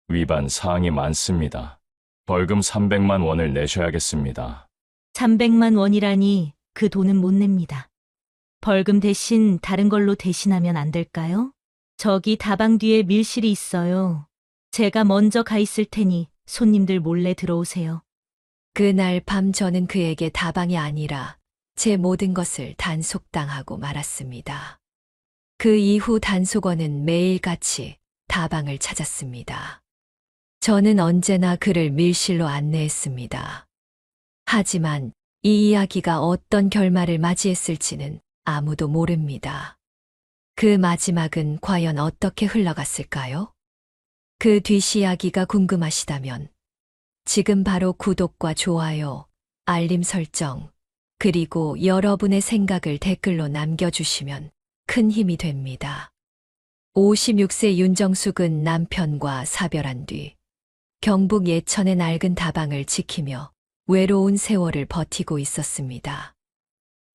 위반 사항이 많습니다. 벌금 300만 원을 내셔야겠습니다. 300만 원이라니 그 돈은 못 냅니다. 벌금 대신 다른 걸로 대신하면 안 될까요? 저기 다방 뒤에 밀실이 있어요. 제가 먼저 가 있을 테니 손님들 몰래 들어오세요. 그날 밤 저는 그에게 다방이 아니라 제 모든 것을 단속당하고 말았습니다. 그 이후 단속원은 매일같이 다방을 찾았습니다. 저는 언제나 그를 밀실로 안내했습니다. 하지만 이 이야기가 어떤 결말을 맞이했을지는 아무도 모릅니다. 그 마지막은 과연 어떻게 흘러갔을까요? 그 뒷 이야기가 궁금하시다면 지금 바로 구독과 좋아요, 알림 설정, 그리고 여러분의 생각을 댓글로 남겨주시면 큰 힘이 됩니다. 56세 윤정숙은 남편과 사별한 뒤 경북 예천의 낡은 다방을 지키며 외로운 세월을 버티고 있었습니다.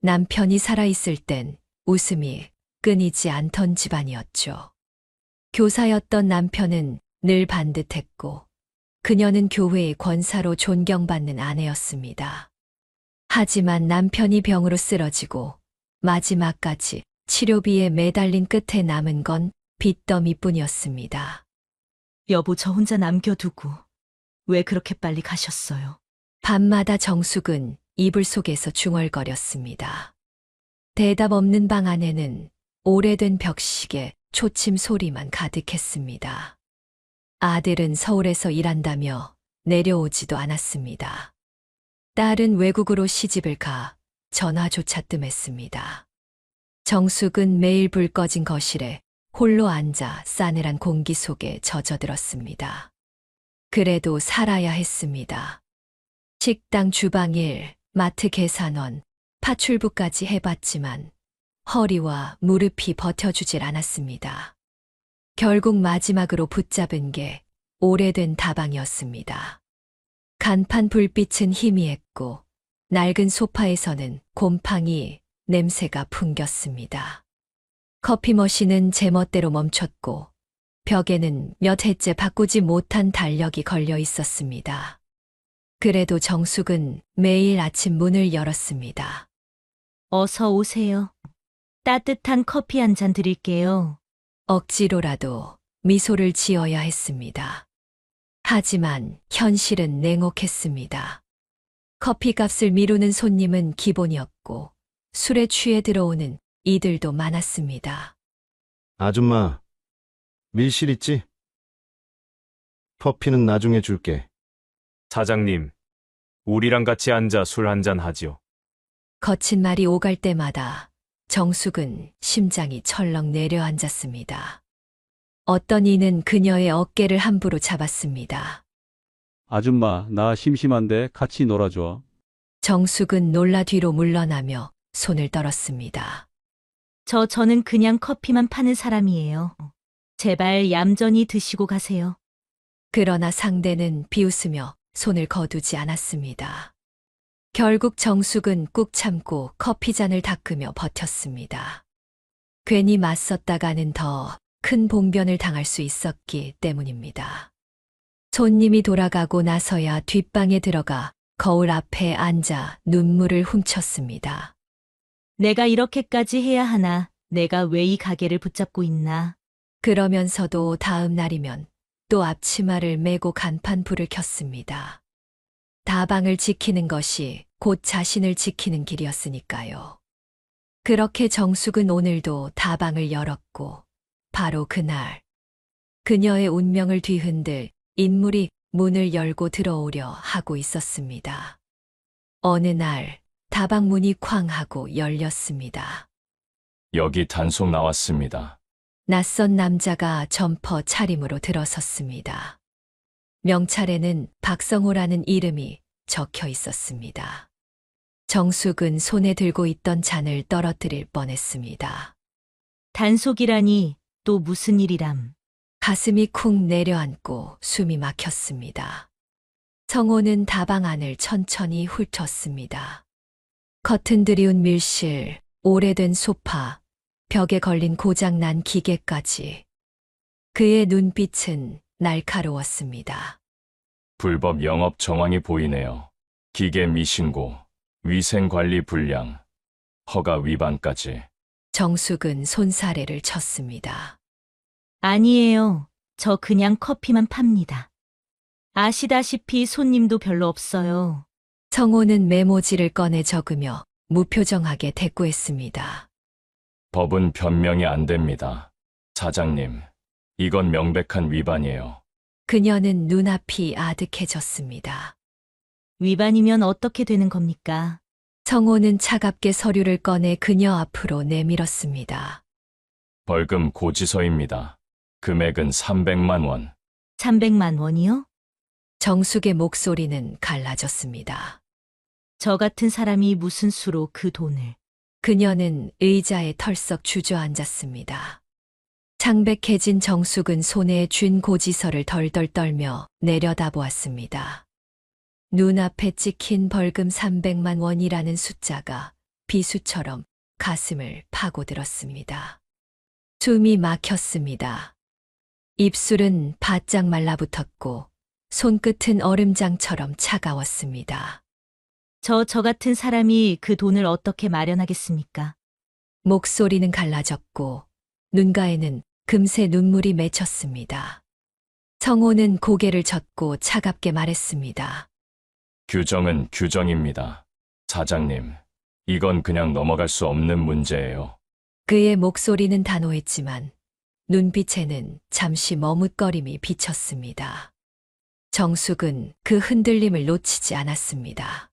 남편이 살아있을 땐 웃음이 끊이지 않던 집안이었죠. 교사였던 남편은 늘 반듯했고 그녀는 교회의 권사로 존경받는 아내였습니다. 하지만 남편이 병으로 쓰러지고 마지막까지 치료비에 매달린 끝에 남은 건 빚더미뿐이었습니다. 여보, 저 혼자 남겨두고 왜 그렇게 빨리 가셨어요? 밤마다 정숙은 이불 속에서 중얼거렸습니다. 대답 없는 방 안에는 오래된 벽시계 초침 소리만 가득했습니다. 아들은 서울에서 일한다며 내려오지도 않았습니다. 딸은 외국으로 시집을 가 전화조차 뜸했습니다. 정숙은 매일 불 꺼진 거실에 홀로 앉아 싸늘한 공기 속에 젖어들었습니다. 그래도 살아야 했습니다. 식당 주방일, 마트 계산원, 파출부까지 해봤지만 허리와 무릎이 버텨주질 않았습니다. 결국 마지막으로 붙잡은 게 오래된 다방이었습니다. 간판 불빛은 희미했고 낡은 소파에서는 곰팡이 냄새가 풍겼습니다. 커피 머신은 제멋대로 멈췄고 벽에는 몇 해째 바꾸지 못한 달력이 걸려 있었습니다. 그래도 정숙은 매일 아침 문을 열었습니다. 어서 오세요. 따뜻한 커피 한 잔 드릴게요. 억지로라도 미소를 지어야 했습니다. 하지만 현실은 냉혹했습니다. 커피값을 미루는 손님은 기본이었고 술에 취해 들어오는 이들도 많았습니다. 아줌마, 밀실 있지? 커피는 나중에 줄게. 사장님, 우리랑 같이 앉아 술 한잔 하지요. 거친 말이 오갈 때마다 정숙은 심장이 철렁 내려앉았습니다. 어떤 이는 그녀의 어깨를 함부로 잡았습니다. 아줌마, 나 심심한데 같이 놀아줘. 정숙은 놀라 뒤로 물러나며 손을 떨었습니다. 저는 그냥 커피만 파는 사람이에요. 제발 얌전히 드시고 가세요. 그러나 상대는 비웃으며 손을 거두지 않았습니다. 결국 정숙은 꾹 참고 커피잔을 닦으며 버텼습니다. 괜히 맞섰다가는 더 큰 봉변을 당할 수 있었기 때문입니다. 손님이 돌아가고 나서야 뒷방에 들어가 거울 앞에 앉아 눈물을 훔쳤습니다. 내가 이렇게까지 해야 하나? 내가 왜 이 가게를 붙잡고 있나? 그러면서도 다음 날이면 또 앞치마를 메고 간판 불을 켰습니다. 다방을 지키는 것이 곧 자신을 지키는 길이었으니까요. 그렇게 정숙은 오늘도 다방을 열었고 바로 그날 그녀의 운명을 뒤흔들 인물이 문을 열고 들어오려 하고 있었습니다. 어느 날 다방 문이 쾅 하고 열렸습니다. 여기 단속 나왔습니다. 낯선 남자가 점퍼 차림으로 들어섰습니다. 명찰에는 박성호라는 이름이 적혀 있었습니다. 정숙은 손에 들고 있던 잔을 떨어뜨릴 뻔했습니다. 단속이라니 또 무슨 일이람? 가슴이 쿵 내려앉고 숨이 막혔습니다. 성호는 다방 안을 천천히 훑었습니다. 커튼 드리운 밀실, 오래된 소파, 벽에 걸린 고장난 기계까지. 그의 눈빛은 날카로웠습니다. 불법 영업 정황이 보이네요. 기계 미신고, 위생관리 불량, 허가 위반까지. 정숙은 손사래를 쳤습니다. 아니에요. 저 그냥 커피만 팝니다. 아시다시피 손님도 별로 없어요. 성호는 메모지를 꺼내 적으며 무표정하게 대꾸했습니다. 법은 변명이 안 됩니다. 사장님, 이건 명백한 위반이에요. 그녀는 눈앞이 아득해졌습니다. 위반이면 어떻게 되는 겁니까? 성호는 차갑게 서류를 꺼내 그녀 앞으로 내밀었습니다. 벌금 고지서입니다. 금액은 300만 원. 300만 원이요? 정숙의 목소리는 갈라졌습니다. 저 같은 사람이 무슨 수로 그 돈을. 그녀는 의자에 털썩 주저앉았습니다. 창백해진 정숙은 손에 쥔 고지서를 덜덜 떨며 내려다보았습니다. 눈앞에 찍힌 벌금 300만 원이라는 숫자가 비수처럼 가슴을 파고들었습니다. 숨이 막혔습니다. 입술은 바짝 말라붙었고 손끝은 얼음장처럼 차가웠습니다. 저 같은 사람이 그 돈을 어떻게 마련하겠습니까? 목소리는 갈라졌고 눈가에는 금세 눈물이 맺혔습니다. 성호는 고개를 젓고 차갑게 말했습니다. 규정은 규정입니다. 사장님, 이건 그냥 넘어갈 수 없는 문제예요. 그의 목소리는 단호했지만 눈빛에는 잠시 머뭇거림이 비쳤습니다. 정숙은 그 흔들림을 놓치지 않았습니다.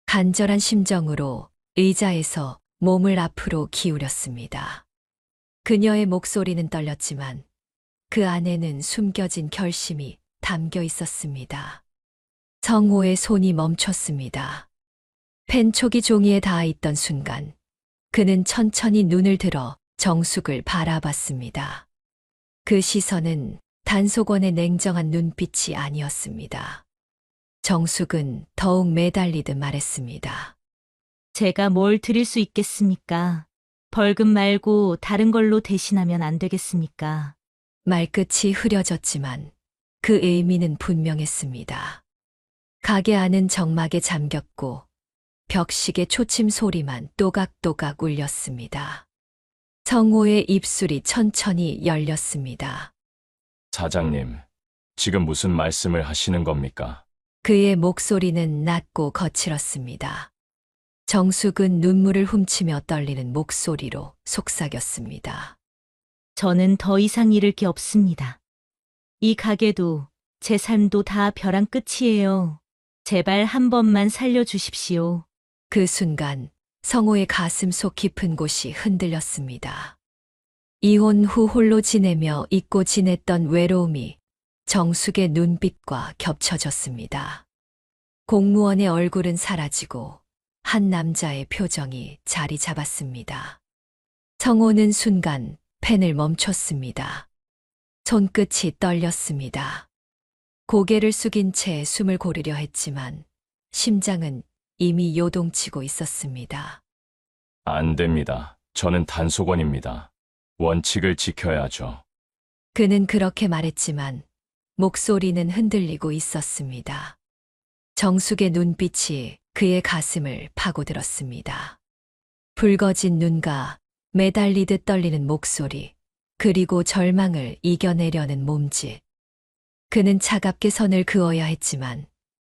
간절한 심정으로 의자에서 몸을 앞으로 기울였습니다. 그녀의 목소리는 떨렸지만 그 안에는 숨겨진 결심이 담겨 있었습니다. 성호의 손이 멈췄습니다. 펜촉이 종이에 닿아 있던 순간 그는 천천히 눈을 들어 정숙을 바라봤습니다. 그 시선은 단속원의 냉정한 눈빛이 아니었습니다. 정숙은 더욱 매달리듯 말했습니다. 제가 뭘 드릴 수 있겠습니까? 벌금 말고 다른 걸로 대신하면 안 되겠습니까? 말끝이 흐려졌지만 그 의미는 분명했습니다. 가게 안은 정막에 잠겼고 벽식의 초침 소리만 또각또각 울렸습니다. 성호의 입술이 천천히 열렸습니다. 사장님, 지금 무슨 말씀을 하시는 겁니까? 그의 목소리는 낮고 거칠었습니다. 정숙은 눈물을 훔치며 떨리는 목소리로 속삭였습니다. 저는 더 이상 잃을 게 없습니다. 이 가게도 제 삶도 다 벼랑 끝이에요. 제발 한 번만 살려주십시오. 그 순간 성호의 가슴 속 깊은 곳이 흔들렸습니다. 이혼 후 홀로 지내며 잊고 지냈던 외로움이 정숙의 눈빛과 겹쳐졌습니다. 공무원의 얼굴은 사라지고 한 남자의 표정이 자리 잡았습니다. 성호는 순간 펜을 멈췄습니다. 손끝이 떨렸습니다. 고개를 숙인 채 숨을 고르려 했지만 심장은 이미 요동치고 있었습니다. 안 됩니다. 저는 단속원입니다. 원칙을 지켜야죠. 그는 그렇게 말했지만 목소리는 흔들리고 있었습니다. 정숙의 눈빛이 그의 가슴을 파고들었습니다. 붉어진 눈과 매달리듯 떨리는 목소리, 그리고 절망을 이겨내려는 몸짓. 그는 차갑게 선을 그어야 했지만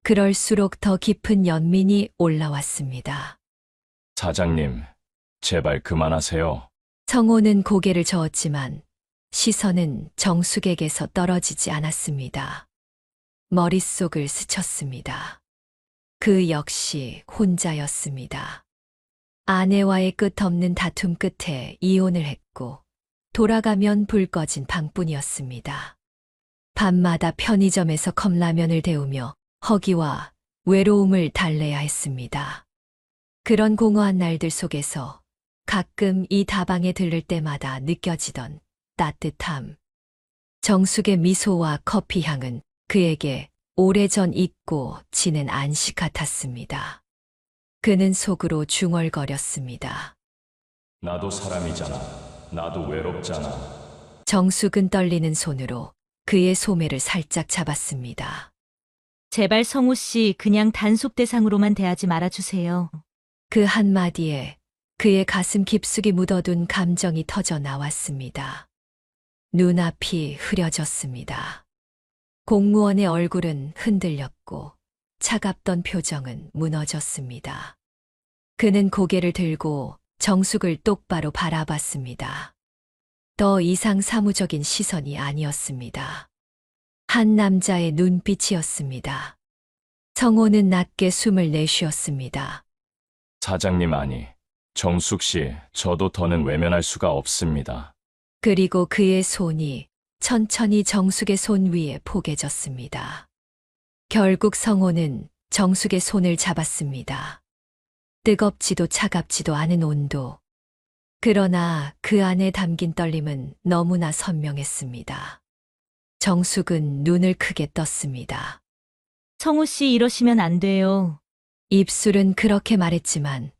그럴수록 더 깊은 연민이 올라왔습니다. 사장님, 제발 그만하세요. 성호는 고개를 저었지만 시선은 정숙에게서 떨어지지 않았습니다. 머릿속을 스쳤습니다. 그 역시 혼자였습니다. 아내와의 끝없는 다툼 끝에 이혼을 했고 돌아가면 불 꺼진 방뿐이었습니다. 밤마다 편의점에서 컵라면을 데우며 허기와 외로움을 달래야 했습니다. 그런 공허한 날들 속에서 가끔 이 다방에 들를 때마다 느껴지던 따뜻함. 정숙의 미소와 커피 향은 그에게 오래전 잊고 지낸 안식 같았습니다. 그는 속으로 중얼거렸습니다. 나도 사람이잖아. 나도 외롭잖아. 정숙은 떨리는 손으로 그의 소매를 살짝 잡았습니다. 제발 성우 씨 그냥 단속 대상으로만 대하지 말아주세요. 그 한마디에 그의 가슴 깊숙이 묻어둔 감정이 터져 나왔습니다. 눈앞이 흐려졌습니다. 공무원의 얼굴은 흔들렸고 차갑던 표정은 무너졌습니다. 그는 고개를 들고 정숙을 똑바로 바라봤습니다. 더 이상 사무적인 시선이 아니었습니다. 한 남자의 눈빛이었습니다. 성호는 낮게 숨을 내쉬었습니다. 사장님 아니, 정숙 씨, 저도 더는 외면할 수가 없습니다. 그리고 그의 손이 천천히 정숙의 손 위에 포개졌습니다. 결국 성호는 정숙의 손을 잡았습니다. 뜨겁지도 차갑지도 않은 온도. 그러나 그 안에 담긴 떨림은 너무나 선명했습니다. 정숙은 눈을 크게 떴습니다. 성우 씨 이러시면 안 돼요. 입술은 그렇게 말했지만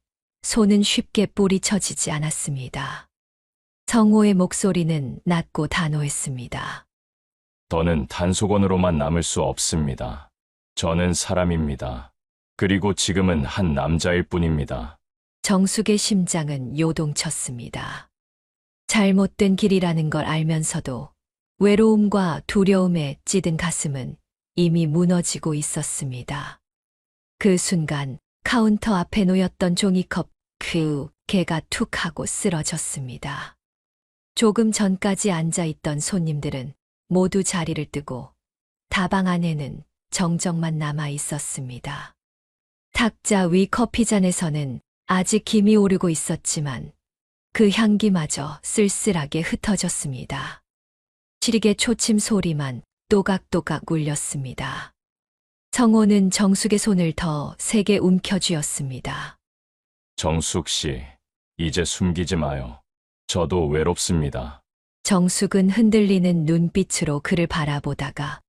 손은 쉽게 뿌리쳐지지 않았습니다. 성호의 목소리는 낮고 단호했습니다. 더는 단속원으로만 남을 수 없습니다. 저는 사람입니다. 그리고 지금은 한 남자일 뿐입니다. 정숙의 심장은 요동쳤습니다. 잘못된 길이라는 걸 알면서도 외로움과 두려움에 찌든 가슴은 이미 무너지고 있었습니다. 그 순간 카운터 앞에 놓였던 종이컵 그 개가 툭 하고 쓰러졌습니다. 조금 전까지 앉아있던 손님들은 모두 자리를 뜨고 다방 안에는 정적만 남아 있었습니다. 탁자 위 커피잔에서는 아직 김이 오르고 있었지만 그 향기마저 쓸쓸하게 흩어졌습니다. 시리게 초침 소리만 또각또각 울렸습니다. 성호는 정숙의 손을 더 세게 움켜쥐었습니다. 정숙 씨, 이제 숨기지 마요. 저도 외롭습니다. 정숙은 흔들리는 눈빛으로 그를 바라보다가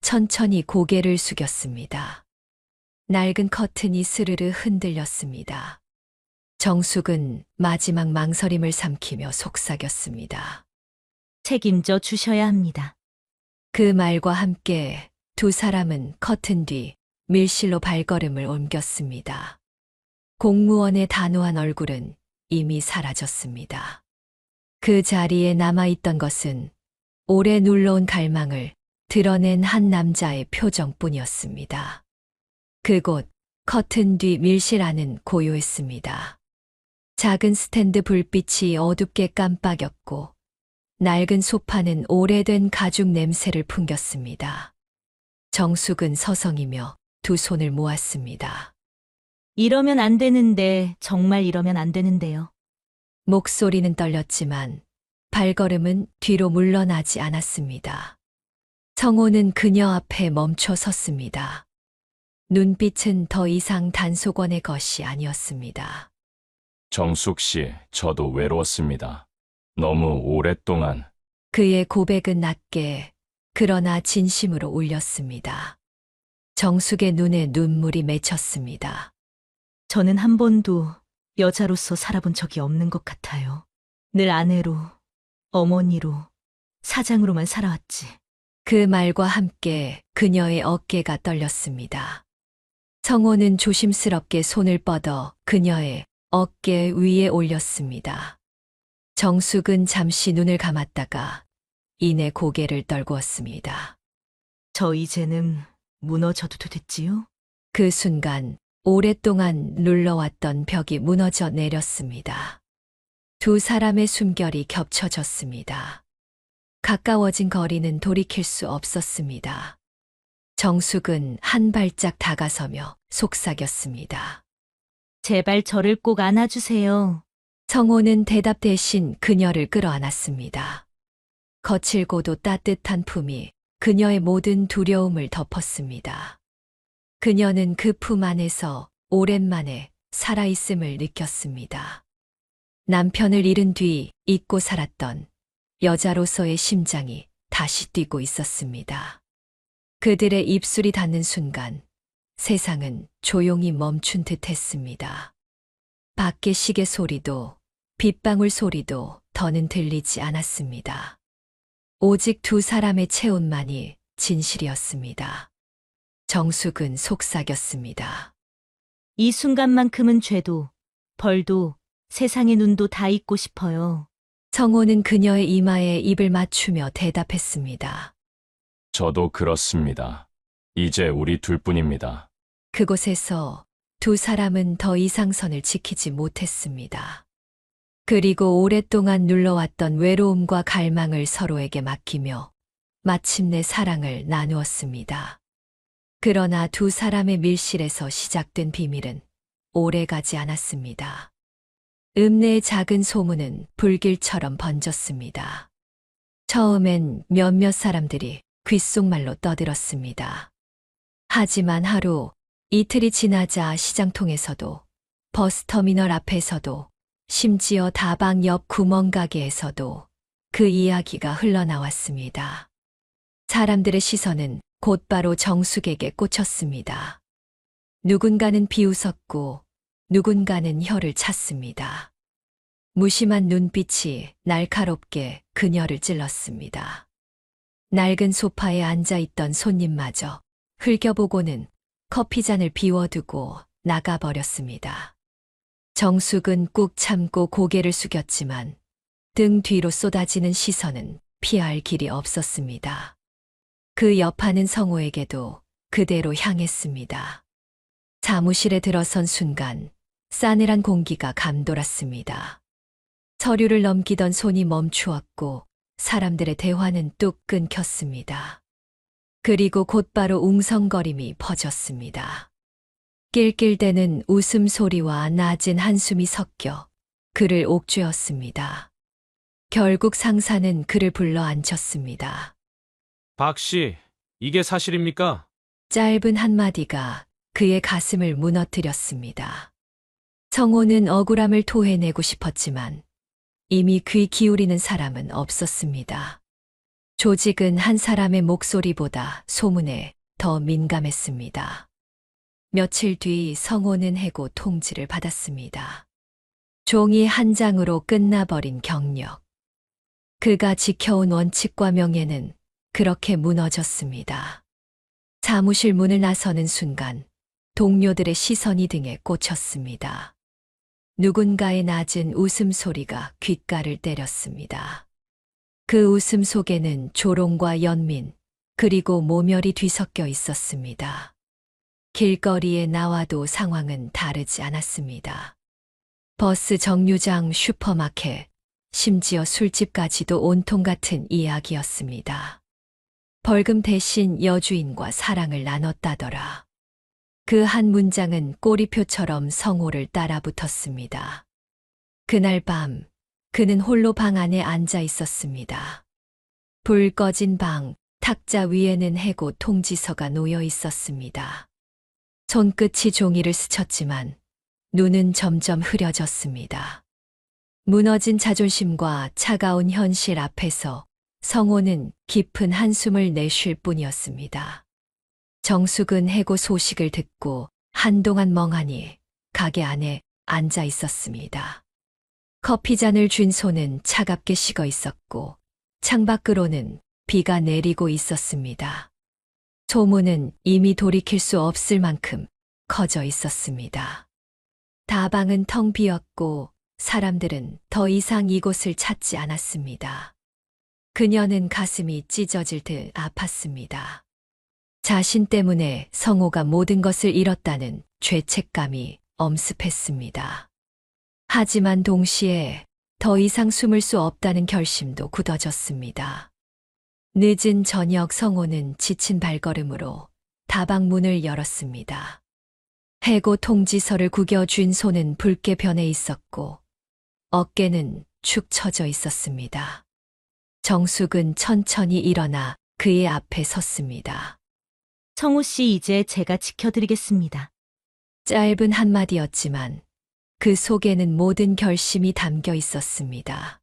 천천히 고개를 숙였습니다. 낡은 커튼이 스르르 흔들렸습니다. 정숙은 마지막 망설임을 삼키며 속삭였습니다. 책임져 주셔야 합니다. 그 말과 함께 두 사람은 커튼 뒤 밀실로 발걸음을 옮겼습니다. 공무원의 단호한 얼굴은 이미 사라졌습니다. 그 자리에 남아있던 것은 오래 눌러온 갈망을 드러낸 한 남자의 표정뿐이었습니다. 그곳 커튼 뒤 밀실 안은 고요했습니다. 작은 스탠드 불빛이 어둡게 깜빡였고 낡은 소파는 오래된 가죽 냄새를 풍겼습니다. 정숙은 서성이며 두 손을 모았습니다. 이러면 안 되는데, 정말 이러면 안 되는데요. 목소리는 떨렸지만 발걸음은 뒤로 물러나지 않았습니다. 성호는 그녀 앞에 멈춰 섰습니다. 눈빛은 더 이상 단속원의 것이 아니었습니다. 정숙 씨, 저도 외로웠습니다. 너무 오랫동안. 그의 고백은 낮게 그러나 진심으로 울렸습니다. 정숙의 눈에 눈물이 맺혔습니다. 저는 한 번도 여자로서 살아본 적이 없는 것 같아요. 늘 아내로, 어머니로, 사장으로만 살아왔지. 그 말과 함께 그녀의 어깨가 떨렸습니다. 성호는 조심스럽게 손을 뻗어 그녀의 어깨 위에 올렸습니다. 정숙은 잠시 눈을 감았다가 이내 고개를 떨구었습니다. 저 이제는 무너져도 됐지요? 그 순간 오랫동안 눌러왔던 벽이 무너져 내렸습니다. 두 사람의 숨결이 겹쳐졌습니다. 가까워진 거리는 돌이킬 수 없었습니다. 정숙은 한 발짝 다가서며 속삭였습니다. 제발 저를 꼭 안아주세요. 성호는 대답 대신 그녀를 끌어안았습니다. 거칠고도 따뜻한 품이 그녀의 모든 두려움을 덮었습니다. 그녀는 그 품 안에서 오랜만에 살아있음을 느꼈습니다. 남편을 잃은 뒤 잊고 살았던 여자로서의 심장이 다시 뛰고 있었습니다. 그들의 입술이 닿는 순간 세상은 조용히 멈춘 듯 했습니다. 밖의 시계 소리도 빗방울 소리도 더는 들리지 않았습니다. 오직 두 사람의 체온만이 진실이었습니다. 정숙은 속삭였습니다. 이 순간만큼은 죄도, 벌도, 세상의 눈도 다 잊고 싶어요. 성호는 그녀의 이마에 입을 맞추며 대답했습니다. 저도 그렇습니다. 이제 우리 둘뿐입니다. 그곳에서 두 사람은 더 이상 선을 지키지 못했습니다. 그리고 오랫동안 눌러왔던 외로움과 갈망을 서로에게 맡기며 마침내 사랑을 나누었습니다. 그러나 두 사람의 밀실에서 시작된 비밀은 오래가지 않았습니다. 읍내의 작은 소문은 불길처럼 번졌습니다. 처음엔 몇몇 사람들이 귓속말로 떠들었습니다. 하지만 하루, 이틀이 지나자 시장통에서도, 버스터미널 앞에서도, 심지어 다방 옆 구멍가게에서도 그 이야기가 흘러나왔습니다. 사람들의 시선은 곧바로 정숙에게 꽂혔습니다. 누군가는 비웃었고 누군가는 혀를 찼습니다. 무심한 눈빛이 날카롭게 그녀를 찔렀습니다. 낡은 소파에 앉아있던 손님마저 흘겨보고는 커피잔을 비워두고 나가버렸습니다. 정숙은 꾹 참고 고개를 숙였지만 등 뒤로 쏟아지는 시선은 피할 길이 없었습니다. 그 여파는 성호에게도 그대로 향했습니다. 사무실에 들어선 순간 싸늘한 공기가 감돌았습니다. 서류를 넘기던 손이 멈추었고 사람들의 대화는 뚝 끊겼습니다. 그리고 곧바로 웅성거림이 퍼졌습니다. 낄낄대는 웃음소리와 낮은 한숨이 섞여 그를 옥죄었습니다. 결국 상사는 그를 불러 앉혔습니다. 박 씨, 이게 사실입니까? 짧은 한마디가 그의 가슴을 무너뜨렸습니다. 성호는 억울함을 토해내고 싶었지만 이미 귀 기울이는 사람은 없었습니다. 조직은 한 사람의 목소리보다 소문에 더 민감했습니다. 며칠 뒤 성호는 해고 통지를 받았습니다. 종이 한 장으로 끝나버린 경력. 그가 지켜온 원칙과 명예는 그렇게 무너졌습니다. 사무실 문을 나서는 순간 동료들의 시선이 등에 꽂혔습니다. 누군가의 낮은 웃음소리가 귓가를 때렸습니다. 그 웃음 속에는 조롱과 연민, 그리고 모멸이 뒤섞여 있었습니다. 길거리에 나와도 상황은 다르지 않았습니다. 버스 정류장, 슈퍼마켓, 심지어 술집까지도 온통 같은 이야기였습니다. 벌금 대신 여주인과 사랑을 나눴다더라. 그 한 문장은 꼬리표처럼 성호를 따라붙었습니다. 그날 밤, 그는 홀로 방 안에 앉아 있었습니다. 불 꺼진 방, 탁자 위에는 해고 통지서가 놓여 있었습니다. 손끝이 종이를 스쳤지만 눈은 점점 흐려졌습니다. 무너진 자존심과 차가운 현실 앞에서 성호는 깊은 한숨을 내쉴 뿐이었습니다. 정숙은 해고 소식을 듣고 한동안 멍하니 가게 안에 앉아 있었습니다. 커피잔을 쥔 손은 차갑게 식어 있었고 창밖으로는 비가 내리고 있었습니다. 소문은 이미 돌이킬 수 없을 만큼 커져 있었습니다. 다방은 텅 비었고 사람들은 더 이상 이곳을 찾지 않았습니다. 그녀는 가슴이 찢어질 듯 아팠습니다. 자신 때문에 성호가 모든 것을 잃었다는 죄책감이 엄습했습니다. 하지만 동시에 더 이상 숨을 수 없다는 결심도 굳어졌습니다. 늦은 저녁 성호는 지친 발걸음으로 다방 문을 열었습니다. 해고 통지서를 구겨쥔 손은 붉게 변해 있었고 어깨는 축 처져 있었습니다. 정숙은 천천히 일어나 그의 앞에 섰습니다. 성호 씨, 이제 제가 지켜드리겠습니다. 짧은 한마디였지만 그 속에는 모든 결심이 담겨 있었습니다.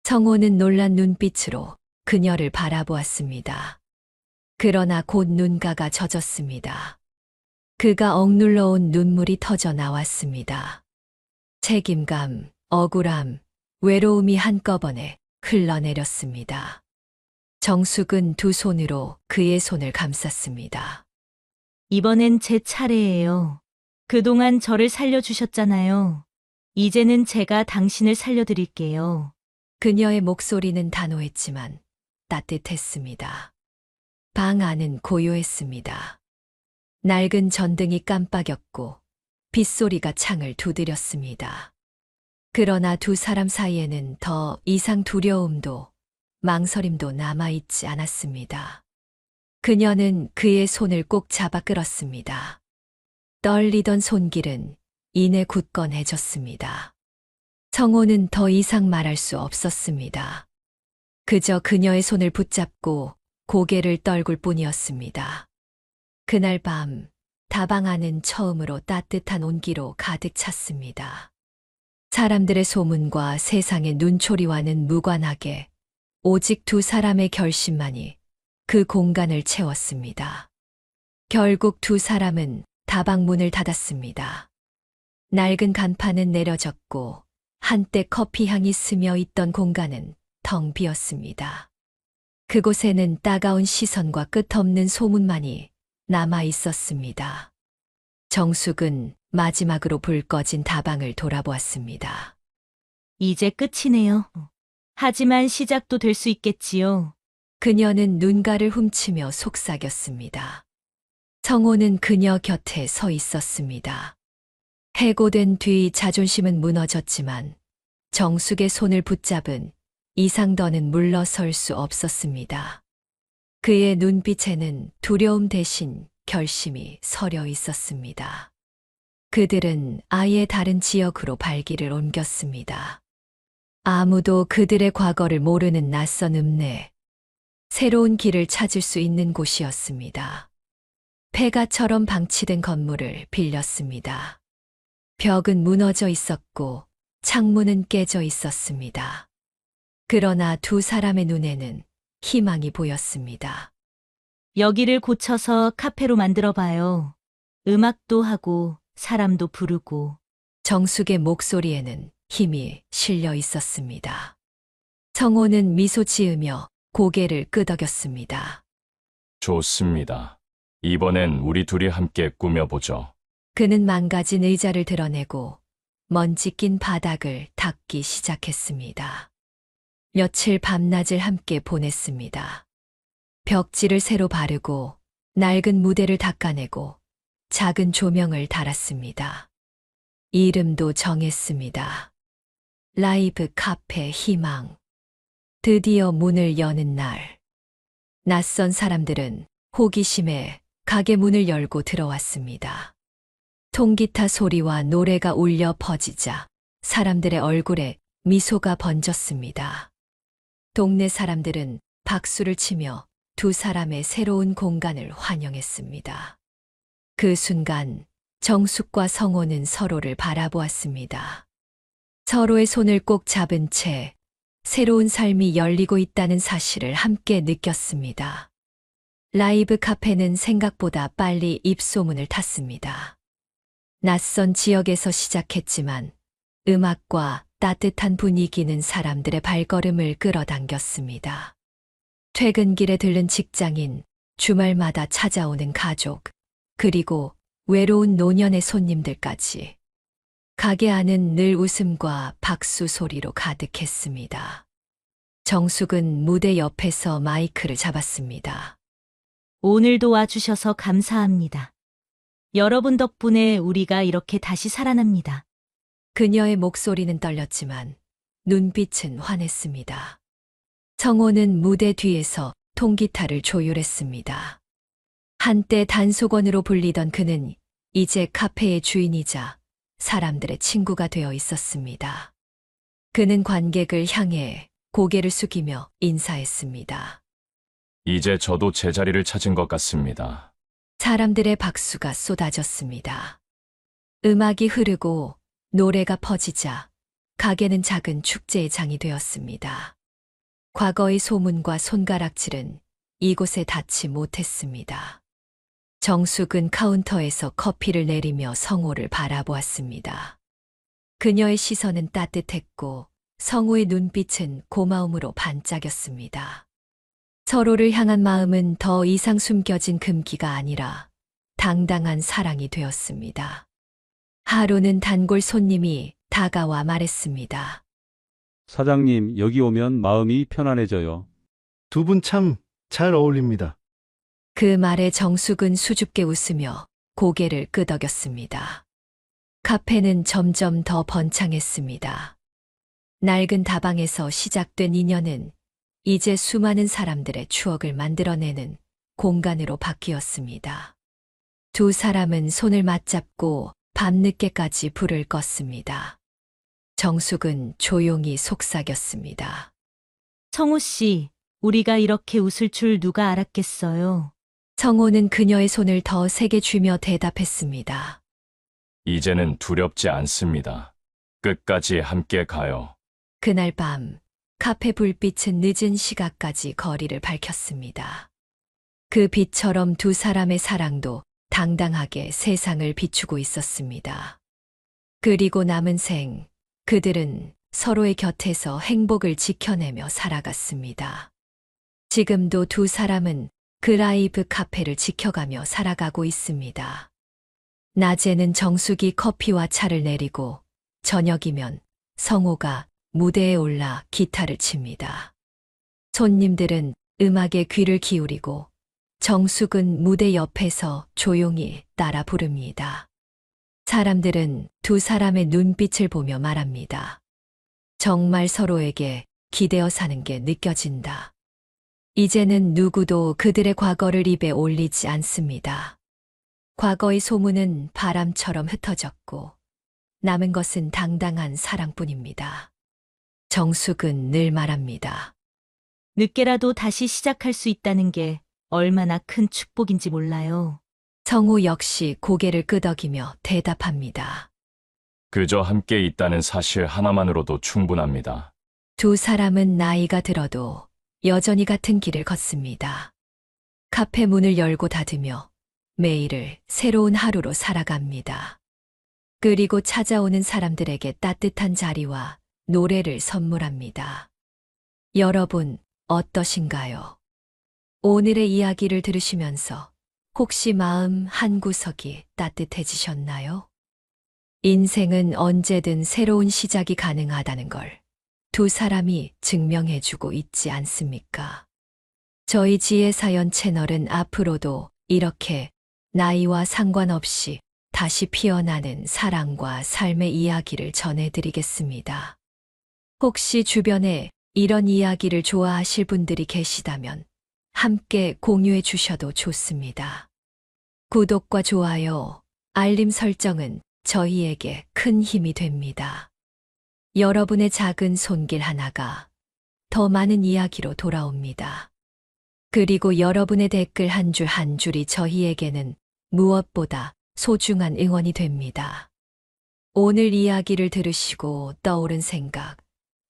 성호는 놀란 눈빛으로 그녀를 바라보았습니다. 그러나 곧 눈가가 젖었습니다. 그가 억눌러온 눈물이 터져 나왔습니다. 책임감, 억울함, 외로움이 한꺼번에 흘러내렸습니다. 정숙은 두 손으로 그의 손을 감쌌습니다. 이번엔 제 차례예요. 그동안 저를 살려주셨잖아요. 이제는 제가 당신을 살려드릴게요. 그녀의 목소리는 단호했지만 따뜻했습니다. 방 안은 고요했습니다. 낡은 전등이 깜빡였고 빗소리가 창을 두드렸습니다. 그러나 두 사람 사이에는 더 이상 두려움도 망설임도 남아있지 않았습니다. 그녀는 그의 손을 꼭 잡아 끌었습니다. 떨리던 손길은 이내 굳건해졌습니다. 성호는 더 이상 말할 수 없었습니다. 그저 그녀의 손을 붙잡고 고개를 떨굴 뿐이었습니다. 그날 밤 다방 안은 처음으로 따뜻한 온기로 가득 찼습니다. 사람들의 소문과 세상의 눈초리와는 무관하게 오직 두 사람의 결심만이 그 공간을 채웠습니다. 결국 두 사람은 다방 문을 닫았습니다. 낡은 간판은 내려졌고 한때 커피 향이 스며 있던 공간은 텅 비었습니다. 그곳에는 따가운 시선과 끝없는 소문만이 남아 있었습니다. 정숙은 마지막으로 불 꺼진 다방을 돌아보았습니다. 이제 끝이네요. 하지만 시작도 될 수 있겠지요. 그녀는 눈가를 훔치며 속삭였습니다. 성호는 그녀 곁에 서 있었습니다. 해고된 뒤 자존심은 무너졌지만 정숙의 손을 붙잡은 이상 더는 물러설 수 없었습니다. 그의 눈빛에는 두려움 대신 결심이 서려 있었습니다. 그들은 아예 다른 지역으로 발길을 옮겼습니다. 아무도 그들의 과거를 모르는 낯선 읍내, 새로운 길을 찾을 수 있는 곳이었습니다. 폐가처럼 방치된 건물을 빌렸습니다. 벽은 무너져 있었고 창문은 깨져 있었습니다. 그러나 두 사람의 눈에는 희망이 보였습니다. 여기를 고쳐서 카페로 만들어 봐요. 음악도 하고 사람도 부르고. 정숙의 목소리에는 힘이 실려 있었습니다. 성호는 미소 지으며 고개를 끄덕였습니다. 좋습니다. 이번엔 우리 둘이 함께 꾸며보죠. 그는 망가진 의자를 드러내고 먼지 낀 바닥을 닦기 시작했습니다. 며칠 밤낮을 함께 보냈습니다. 벽지를 새로 바르고 낡은 무대를 닦아내고 작은 조명을 달았습니다. 이름도 정했습니다. 라이브 카페 희망. 드디어 문을 여는 날. 낯선 사람들은 호기심에 가게 문을 열고 들어왔습니다. 통기타 소리와 노래가 울려 퍼지자 사람들의 얼굴에 미소가 번졌습니다. 동네 사람들은 박수를 치며 두 사람의 새로운 공간을 환영했습니다. 그 순간 정숙과 성호는 서로를 바라보았습니다. 서로의 손을 꼭 잡은 채 새로운 삶이 열리고 있다는 사실을 함께 느꼈습니다. 라이브 카페는 생각보다 빨리 입소문을 탔습니다. 낯선 지역에서 시작했지만 음악과 따뜻한 분위기는 사람들의 발걸음을 끌어당겼습니다. 퇴근길에 들른 직장인, 주말마다 찾아오는 가족, 그리고 외로운 노년의 손님들까지. 가게 안은 늘 웃음과 박수 소리로 가득했습니다. 정숙은 무대 옆에서 마이크를 잡았습니다. 오늘도 와주셔서 감사합니다. 여러분 덕분에 우리가 이렇게 다시 살아납니다. 그녀의 목소리는 떨렸지만 눈빛은 환했습니다. 성호는 무대 뒤에서 통기타를 조율했습니다. 한때 단속원으로 불리던 그는 이제 카페의 주인이자 사람들의 친구가 되어 있었습니다. 그는 관객을 향해 고개를 숙이며 인사했습니다. 이제 저도 제자리를 찾은 것 같습니다. 사람들의 박수가 쏟아졌습니다. 음악이 흐르고 노래가 퍼지자 가게는 작은 축제의 장이 되었습니다. 과거의 소문과 손가락질은 이곳에 닿지 못했습니다. 정숙은 카운터에서 커피를 내리며 성호를 바라보았습니다. 그녀의 시선은 따뜻했고 성호의 눈빛은 고마움으로 반짝였습니다. 서로를 향한 마음은 더 이상 숨겨진 금기가 아니라 당당한 사랑이 되었습니다. 하루는 단골 손님이 다가와 말했습니다. 사장님, 여기 오면 마음이 편안해져요. 두 분 참 잘 어울립니다. 그 말에 정숙은 수줍게 웃으며 고개를 끄덕였습니다. 카페는 점점 더 번창했습니다. 낡은 다방에서 시작된 인연은 이제 수많은 사람들의 추억을 만들어내는 공간으로 바뀌었습니다. 두 사람은 손을 맞잡고 밤늦게까지 불을 껐습니다. 정숙은 조용히 속삭였습니다. 성우 씨, 우리가 이렇게 웃을 줄 누가 알았겠어요. 성호는 그녀의 손을 더 세게 쥐며 대답했습니다. 이제는 두렵지 않습니다. 끝까지 함께 가요. 그날 밤 카페 불빛은 늦은 시각까지 거리를 밝혔습니다. 그 빛처럼 두 사람의 사랑도 당당하게 세상을 비추고 있었습니다. 그리고 남은 생, 그들은 서로의 곁에서 행복을 지켜내며 살아갔습니다. 지금도 두 사람은 그 라이브 카페를 지켜가며 살아가고 있습니다. 낮에는 정숙이 커피와 차를 내리고 저녁이면 성호가 무대에 올라 기타를 칩니다. 손님들은 음악에 귀를 기울이고 정숙은 무대 옆에서 조용히 따라 부릅니다. 사람들은 두 사람의 눈빛을 보며 말합니다. 정말 서로에게 기대어 사는 게 느껴진다. 이제는 누구도 그들의 과거를 입에 올리지 않습니다. 과거의 소문은 바람처럼 흩어졌고 남은 것은 당당한 사랑뿐입니다. 정숙은 늘 말합니다. 늦게라도 다시 시작할 수 있다는 게 얼마나 큰 축복인지 몰라요. 성우 역시 고개를 끄덕이며 대답합니다. 그저 함께 있다는 사실 하나만으로도 충분합니다. 두 사람은 나이가 들어도 여전히 같은 길을 걷습니다. 카페 문을 열고 닫으며 매일을 새로운 하루로 살아갑니다. 그리고 찾아오는 사람들에게 따뜻한 자리와 노래를 선물합니다. 여러분, 어떠신가요? 오늘의 이야기를 들으시면서 혹시 마음 한구석이 따뜻해지셨나요? 인생은 언제든 새로운 시작이 가능하다는 걸 두 사람이 증명해주고 있지 않습니까? 저희 지혜사연 채널은 앞으로도 이렇게 나이와 상관없이 다시 피어나는 사랑과 삶의 이야기를 전해드리겠습니다. 혹시 주변에 이런 이야기를 좋아하실 분들이 계시다면 함께 공유해 주셔도 좋습니다. 구독과 좋아요, 알림 설정은 저희에게 큰 힘이 됩니다. 여러분의 작은 손길 하나가 더 많은 이야기로 돌아옵니다. 그리고 여러분의 댓글 한 줄 한 줄이 저희에게는 무엇보다 소중한 응원이 됩니다. 오늘 이야기를 들으시고 떠오른 생각,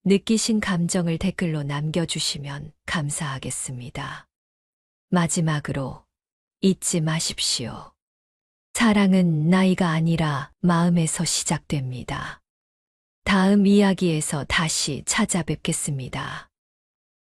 느끼신 감정을 댓글로 남겨주시면 감사하겠습니다. 마지막으로 잊지 마십시오. 사랑은 나이가 아니라 마음에서 시작됩니다. 다음 이야기에서 다시 찾아뵙겠습니다.